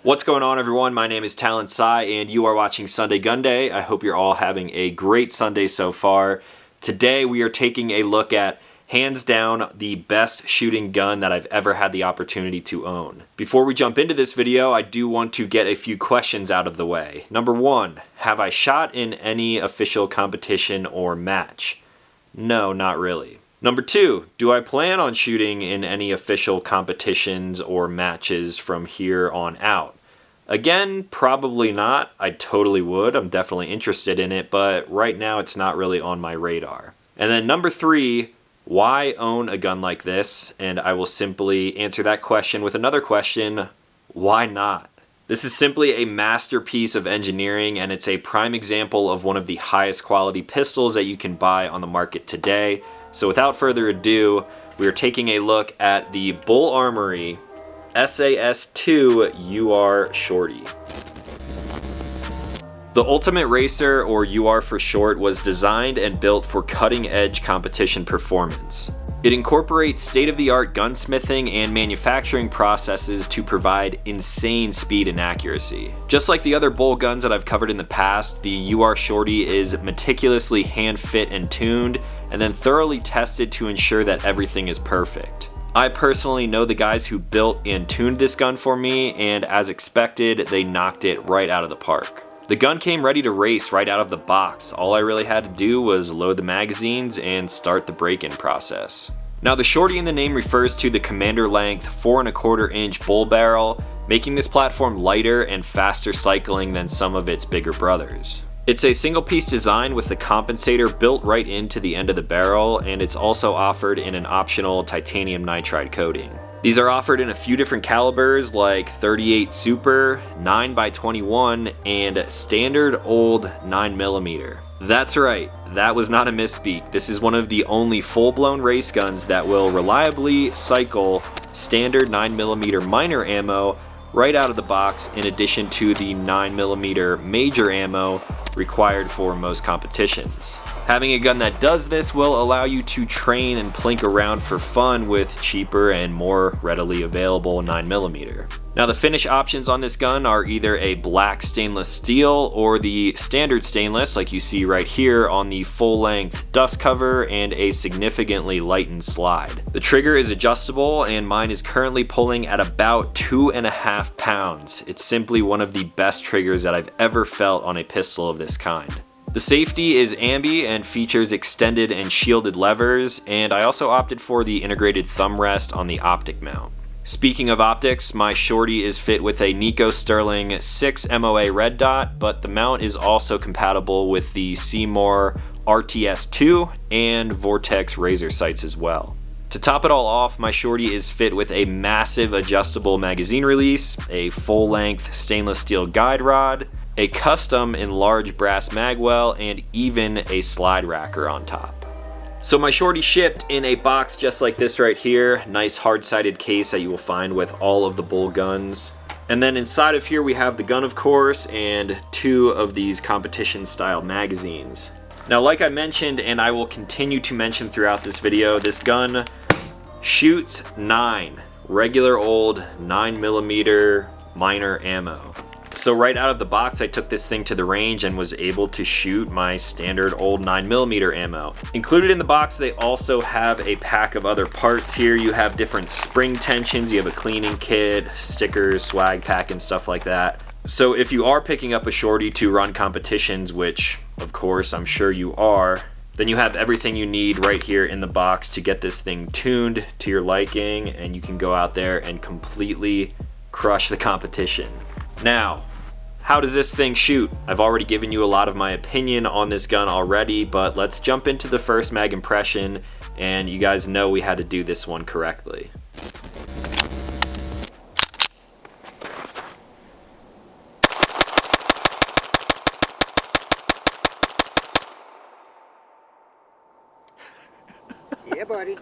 What's going on, everyone? My name is Talon Sai, and you are watching Sunday GUNDAY. I hope you're all having a great Sunday so far. Today we are taking a look at, hands down, the best shooting gun that I've ever had the opportunity to own. Before we jump into this video, I do want to get a few questions out of the way. Number one, have I shot in any official competition or match? No, not really. Number two, do I plan on shooting in any official competitions or matches from here on out? Again, probably not. I totally would. I'm definitely interested in it, but right now it's not really on my radar. And then number three, why own a gun like this? And I will simply answer that question with another question, why not? This is simply a masterpiece of engineering, and it's a prime example of one of the highest quality pistols that you can buy on the market today. So without further ado, we are taking a look at the BUL Armory SAS 2 UR Shorty. The Ultimate Racer, or UR for short, was designed and built for cutting-edge competition performance. It incorporates state-of-the-art gunsmithing and manufacturing processes to provide insane speed and accuracy. Just like the other BUL guns that I've covered in the past, the UR Shorty is meticulously hand-fit and tuned, and then thoroughly tested to ensure that everything is perfect. I personally know the guys who built and tuned this gun for me, and as expected, they knocked it right out of the park. The gun came ready to race right out of the box. All I really had to do was load the magazines and start the break-in process. Now, the Shorty in the name refers to the commander length 4¼ inch bull barrel, making this platform lighter and faster cycling than some of its bigger brothers. It's a single piece design with the compensator built right into the end of the barrel, and it's also offered in an optional titanium nitride coating. These are offered in a few different calibers like 38 Super, 9x21, and standard old 9mm. That's right, that was not a misspeak. This is one of the only full-blown race guns that will reliably cycle standard 9mm minor ammo right out of the box, in addition to the 9mm major ammo required for most competitions. Having a gun that does this will allow you to train and plink around for fun with cheaper and more readily available 9mm. Now, the finish options on this gun are either a black stainless steel or the standard stainless like you see right here on the full-length dust cover and a significantly lightened slide. The trigger is adjustable, and mine is currently pulling at about 2.5 pounds. It's simply one of the best triggers that I've ever felt on a pistol of this kind. The safety is ambi and features extended and shielded levers, and I also opted for the integrated thumb rest on the optic mount. Speaking of optics, my Shorty is fit with a Nico Sterling 6 MOA red dot, but the mount is also compatible with the Seymour RTS2 and Vortex Razor sights as well. To top it all off, my Shorty is fit with a massive adjustable magazine release, a full-length stainless steel guide rod, a custom enlarged brass magwell, and even a slide racker on top. So my Shorty shipped in a box just like this right here, nice hard-sided case that you will find with all of the BUL guns. And then inside of here we have the gun, of course, and 2 of these competition-style magazines. Now, like I mentioned, and I will continue to mention throughout this video, this gun shoots 9 regular old 9mm minor ammo. So right out of the box, I took this thing to the range and was able to shoot my standard old 9mm ammo. Included in the box, they also have a pack of other parts here. You have different spring tensions, you have a cleaning kit, stickers, swag pack, and stuff like that. So if you are picking up a Shorty to run competitions, which of course I'm sure you are, then you have everything you need right here in the box to get this thing tuned to your liking, and you can go out there and completely crush the competition. Now, how does this thing shoot? I've already given you a lot of my opinion on this gun already, but let's jump into the first mag impression, and you guys know we had to do this one correctly. Yeah, buddy.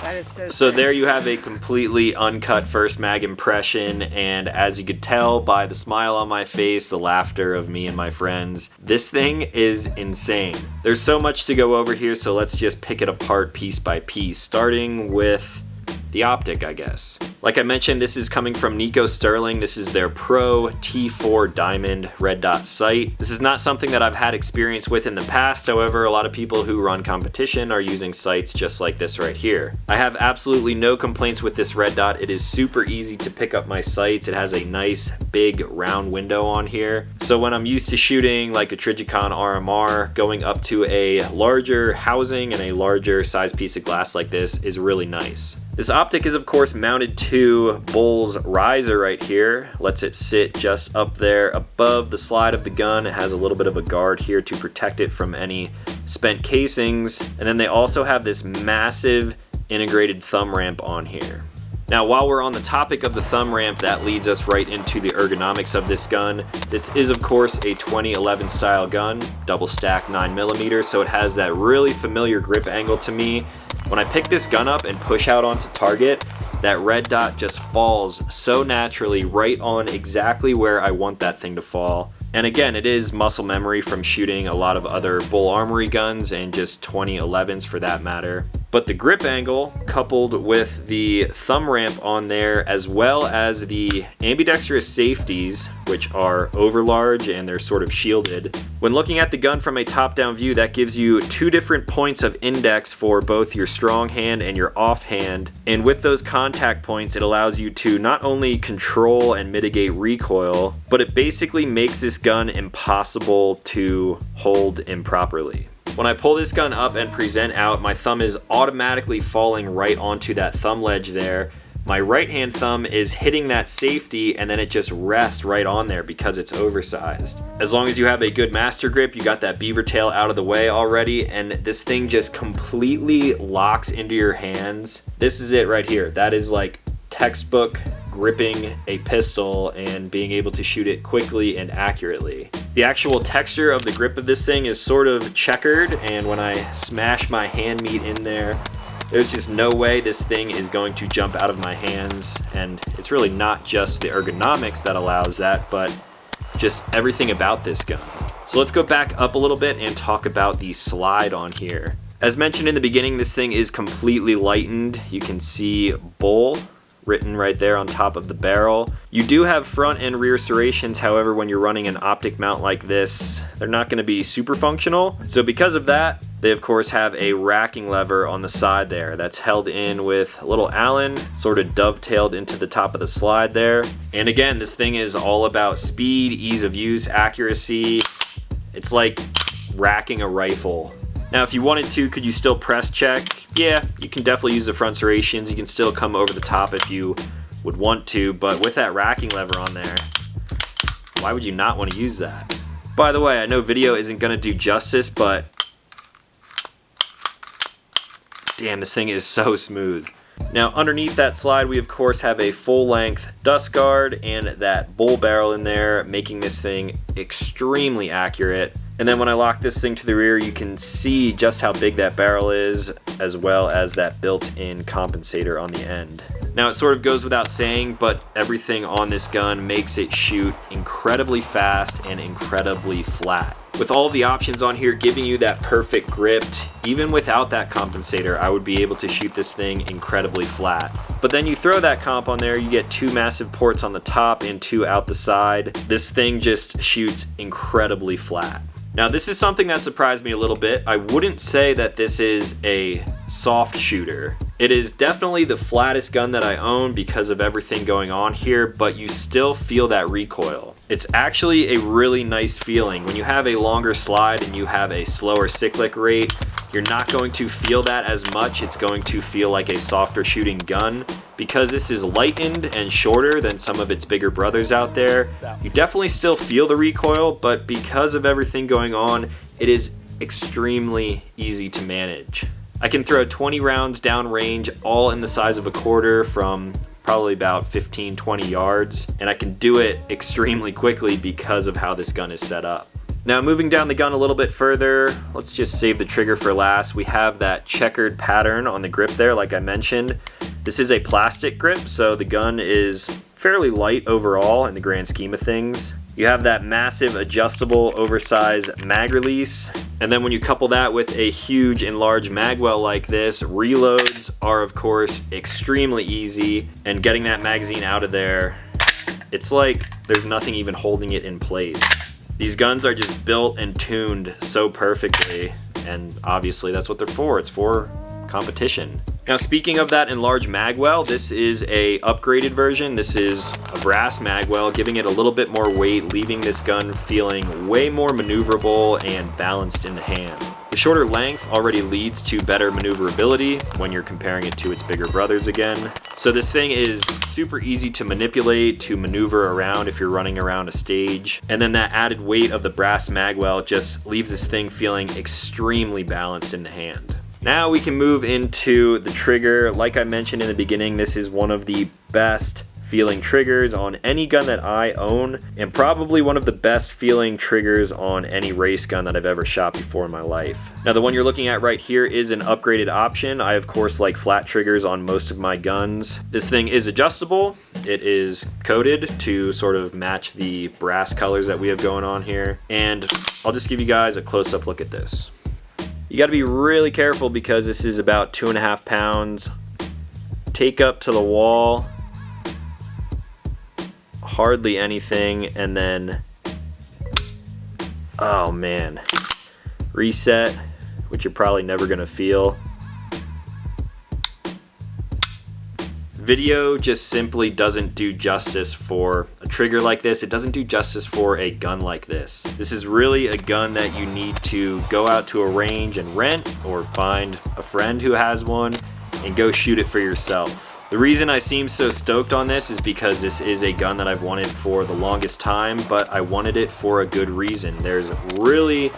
That is so there you have a completely uncut first mag impression, and as you could tell by the smile on my face, the laughter of me and my friends, this thing is insane. There's so much to go over here, so let's just pick it apart piece by piece, starting with the optic, I guess. Like I mentioned, this is coming from Nico Sterling. This is their Pro T4 Diamond red dot sight. This is not something that I've had experience with in the past. However, a lot of people who run competition are using sights just like this right here. I have absolutely no complaints with this red dot. It is super easy to pick up my sights. It has a nice big round window on here. So when I'm used to shooting like a Trijicon RMR, going up to a larger housing and a larger size piece of glass like this is really nice. This optic is of course mounted to BUL's riser right here. Lets it sit just up there above the slide of the gun. It has a little bit of a guard here to protect it from any spent casings. And then they also have this massive integrated thumb ramp on here. Now, while we're on the topic of the thumb ramp, that leads us right into the ergonomics of this gun. This is, of course, a 2011 style gun, double stack 9mm, so it has that really familiar grip angle to me. When I pick this gun up and push out onto target, that red dot just falls so naturally right on exactly where I want that thing to fall. And again, it is muscle memory from shooting a lot of other BUL Armory guns and just 2011s for that matter. But the grip angle, coupled with the thumb ramp on there, as well as the ambidextrous safeties, which are overlarge and they're sort of shielded. When looking at the gun from a top-down view, that gives you two different points of index for both your strong hand and your off hand. And with those contact points, it allows you to not only control and mitigate recoil, but it basically makes this gun impossible to hold improperly. When I pull this gun up and present out, my thumb is automatically falling right onto that thumb ledge there. My right hand thumb is hitting that safety and then it just rests right on there because it's oversized. As long as you have a good master grip, you got that beaver tail out of the way already, and this thing just completely locks into your hands. This is it right here. That is like textbook gripping a pistol and being able to shoot it quickly and accurately. The actual texture of the grip of this thing is sort of checkered, and when I smash my hand meat in there, there's just no way this thing is going to jump out of my hands. And it's really not just the ergonomics that allows that, but just everything about this gun. So let's go back up a little bit and talk about the slide on here. As mentioned in the beginning, this thing is completely lightened. You can see BUL written right there on top of the barrel. You do have front and rear serrations, however, when you're running an optic mount like this, they're not going to be super functional. So because of that, they of course have a racking lever on the side there that's held in with a little Allen, sort of dovetailed into the top of the slide there. And again, this thing is all about speed, ease of use, accuracy. It's like racking a rifle. Now, if you wanted to, could you still press check? Yeah, you can definitely use the front serrations. You can still come over the top if you would want to, but with that racking lever on there, why would you not want to use that? By the way, I know video isn't going to do justice, but damn, this thing is so smooth. Now, underneath that slide, we of course have a full-length dust guard and that BUL barrel in there, making this thing extremely accurate. And then when I lock this thing to the rear, you can see just how big that barrel is, as well as that built-in compensator on the end. Now, it sort of goes without saying, but everything on this gun makes it shoot incredibly fast and incredibly flat. With all the options on here giving you that perfect grip, even without that compensator, I would be able to shoot this thing incredibly flat. But then you throw that comp on there, you get two massive ports on the top and two out the side. This thing just shoots incredibly flat. Now, this is something that surprised me a little bit. I wouldn't say that this is a soft shooter. It is definitely the flattest gun that I own because of everything going on here, but you still feel that recoil. It's actually a really nice feeling. When you have a longer slide and you have a slower cyclic rate, you're not going to feel that as much. It's going to feel like a softer shooting gun. Because this is lightened and shorter than some of its bigger brothers out there, you definitely still feel the recoil, but because of everything going on, it is extremely easy to manage. I can throw 20 rounds downrange, all in the size of a quarter from probably about 15-20 yards, and I can do it extremely quickly because of how this gun is set up. Now, moving down the gun a little bit further, let's just save the trigger for last. We have that checkered pattern on the grip there, like I mentioned. This is a plastic grip, so the gun is fairly light overall in the grand scheme of things. You have that massive adjustable oversized mag release. And then when you couple that with a huge and large magwell like this, reloads are of course extremely easy, and getting that magazine out of there, it's like there's nothing even holding it in place. These guns are just built and tuned so perfectly, and obviously that's what they're for. It's for competition. Now, speaking of that enlarged magwell, this is a upgraded version. This is a brass magwell, giving it a little bit more weight, leaving this gun feeling way more maneuverable and balanced in the hand. The shorter length already leads to better maneuverability when you're comparing it to its bigger brothers again. So this thing is super easy to manipulate, to maneuver around if you're running around a stage. And then that added weight of the brass magwell just leaves this thing feeling extremely balanced in the hand. Now we can move into the trigger. Like I mentioned in the beginning, this is one of the best feeling triggers on any gun that I own, and probably one of the best feeling triggers on any race gun that I've ever shot before in my life. Now, the one you're looking at right here is an upgraded option. I of course like flat triggers on most of my guns. This thing is adjustable. It is coated to sort of match the brass colors that we have going on here, and I'll just give you guys a close-up look at this. You got to be really careful because this is about 2.5 pounds. Take up to the wall, hardly anything, and then, oh man, reset, which you're probably never gonna feel. Video just simply doesn't do justice for a trigger like this. It doesn't do justice for a gun like this. This is really a gun that you need to go out to a range and rent, or find a friend who has one and go shoot it for yourself. The reason I seem so stoked on this is because this is a gun that I've wanted for the longest time, but I wanted it for a good reason. There's really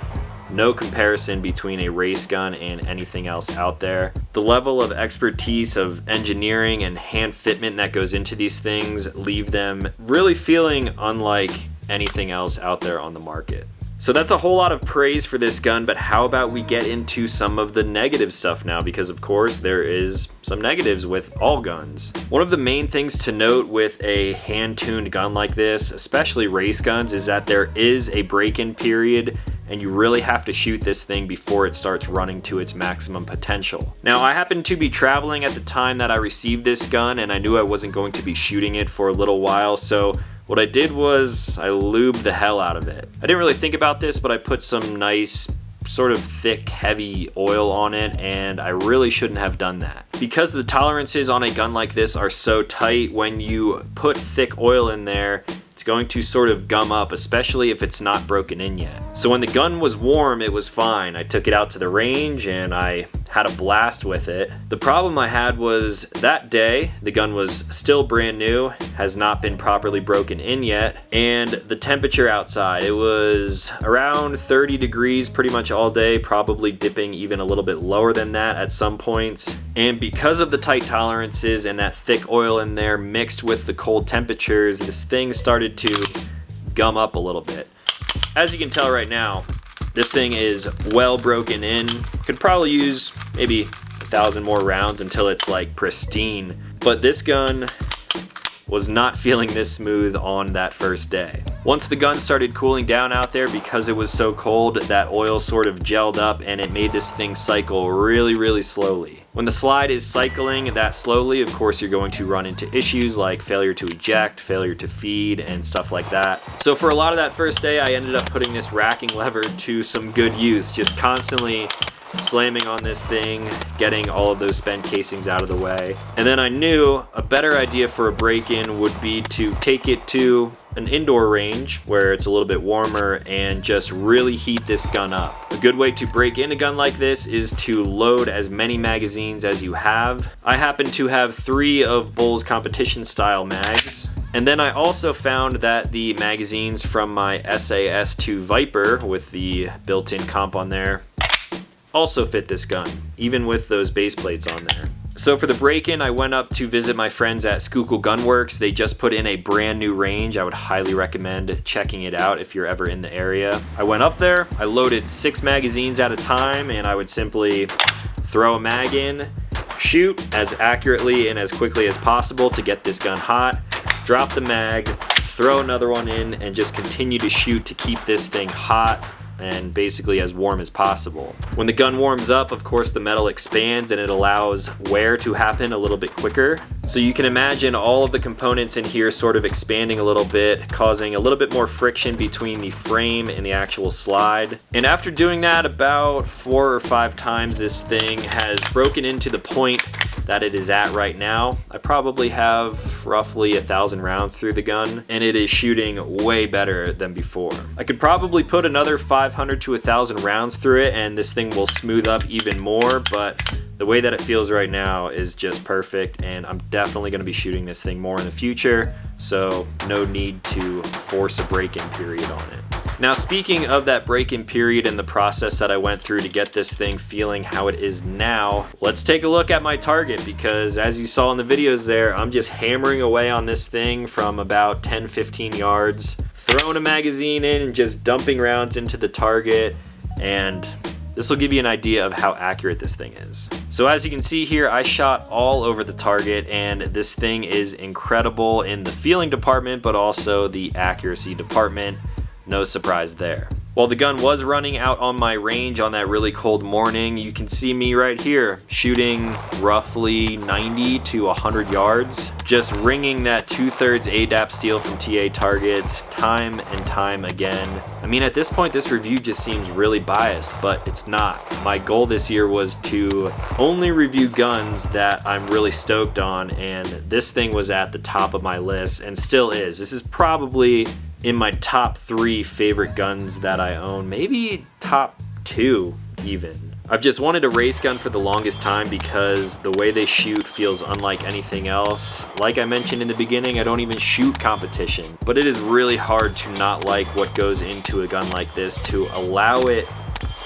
no comparison between a race gun and anything else out there. The level of expertise of engineering and hand fitment that goes into these things leave them really feeling unlike anything else out there on the market. So that's a whole lot of praise for this gun, but how about we get into some of the negative stuff now, because of course there is some negatives with all guns. One of the main things to note with a hand-tuned gun like this, especially race guns, is that there is a break-in period, and you really have to shoot this thing before it starts running to its maximum potential. Now, I happened to be traveling at the time that I received this gun, and I knew I wasn't going to be shooting it for a little while, so what I did was I lubed the hell out of it. I didn't really think about this, but I put some nice sort of thick, heavy oil on it, and I really shouldn't have done that. Because the tolerances on a gun like this are so tight, when you put thick oil in there, it's going to sort of gum up, especially if it's not broken in yet. So when the gun was warm, it was fine. I took it out to the range and I had a blast with it. The problem I had was that day, the gun was still brand new, has not been properly broken in yet, and the temperature outside, it was around 30 degrees pretty much all day, probably dipping even a little bit lower than that at some points. And because of the tight tolerances and that thick oil in there mixed with the cold temperatures, this thing started to gum up a little bit. As you can tell right now, this thing is well broken in. Could probably use maybe 1,000 more rounds until it's like pristine, but this gun was not feeling this smooth on that first day. Once the gun started cooling down out there, because it was so cold, that oil sort of gelled up and it made this thing cycle really, really slowly. When the slide is cycling that slowly, of course you're going to run into issues like failure to eject, failure to feed, and stuff like that. So for a lot of that first day, I ended up putting this racking lever to some good use, just constantly slamming on this thing, getting all of those spent casings out of the way. And then I knew a better idea for a break-in would be to take it to an indoor range where it's a little bit warmer and just really heat this gun up. A good way to break in a gun like this is to load as many magazines as you have. I happen to have 3 of BUL's competition style mags. And then I also found that the magazines from my SAS 2 Viper with the built-in comp on there also fit this gun, even with those base plates on there. So for the break-in, I went up to visit my friends at Schuylkill Gunworks. They just put in a brand new range. I would highly recommend checking it out if you're ever in the area. I went up there, I loaded 6 magazines at a time, and I would simply throw a mag in, shoot as accurately and as quickly as possible to get this gun hot, drop the mag, throw another one in, and just continue to shoot to keep this thing hot and basically as warm as possible. When the gun warms up, of course, the metal expands and it allows wear to happen a little bit quicker. So you can imagine all of the components in here sort of expanding a little bit, causing a little bit more friction between the frame and the actual slide. And after doing that about 4 or 5 times, this thing has broken into the point that it is at right now. I probably have roughly 1,000 rounds through the gun, and it is shooting way better than before. I could probably put another 500 to 1,000 rounds through it and this thing will smooth up even more, but the way that it feels right now is just perfect, and I'm definitely going to be shooting this thing more in the future, so no need to force a break-in period on it. Now, speaking of that break-in period and the process that I went through to get this thing feeling how it is now, let's take a look at my target, because as you saw in the videos there, I'm just hammering away on this thing from about 10-15 yards, throwing a magazine in and just dumping rounds into the target, and this will give you an idea of how accurate this thing is. So as you can see here, I shot all over the target, and this thing is incredible in the feeling department, but also the accuracy department. No surprise there. While the gun was running out on my range on that really cold morning, you can see me right here shooting roughly 90 to 100 yards, just ringing that 2/3 ADAP steel from TA targets time and time again. I mean, at this point, this review just seems really biased, but it's not. My goal this year was to only review guns that I'm really stoked on, and this thing was at the top of my list and still is. This is probably in my top 3 favorite guns that I own, maybe top 2 even. I've just wanted a race gun for the longest time because the way they shoot feels unlike anything else. Like I mentioned in the beginning, I don't even shoot competition, but it is really hard to not like what goes into a gun like this to allow it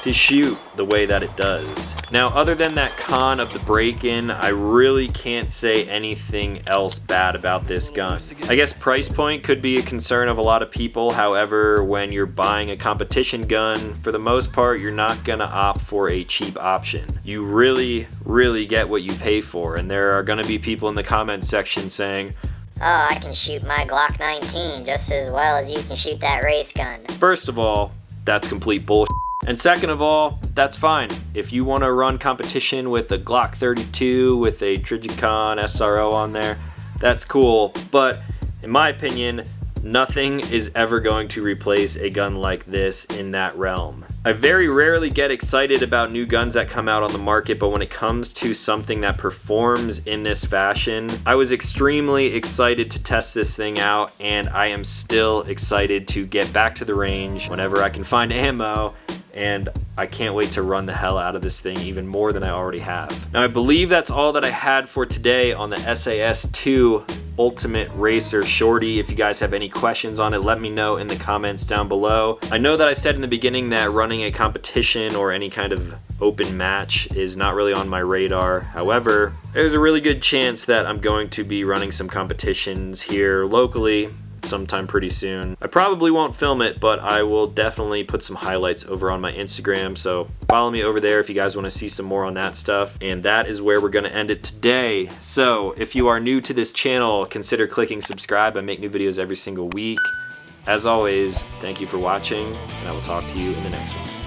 to shoot the way that it does. Now, other than that con of the break-in, I really can't say anything else bad about this gun. I guess price point could be a concern of a lot of people. However, when you're buying a competition gun, for the most part, you're not gonna opt for a cheap option. You really get what you pay for, and there are gonna be people in the comment section saying, "Oh, I can shoot my Glock 19 just as well as you can shoot that race gun." First of all, that's complete bullshit. And second of all, that's fine. If you want to run competition with a Glock 32 with a Trigicon SRO on there, that's cool. But in my opinion, nothing is ever going to replace a gun like this in that realm. I very rarely get excited about new guns that come out on the market, but when it comes to something that performs in this fashion, I was extremely excited to test this thing out, and I am still excited to get back to the range whenever I can find ammo, and I can't wait to run the hell out of this thing even more than I already have. Now, I believe that's all that I had for today on the SAS 2 Ultimate Racer Shorty. If you guys have any questions on it, let me know in the comments down below. I know that I said in the beginning that running a competition or any kind of open match is not really on my radar. However, there's a really good chance that I'm going to be running some competitions here locally sometime pretty soon. I probably won't film it, but I will definitely put some highlights over on my Instagram, so follow me over there if you guys want to see some more on that stuff. And that is where we're going to end it today. So if you are new to this channel, consider clicking subscribe. I make new videos every single week. As always, thank you for watching, and I will talk to you in the next one.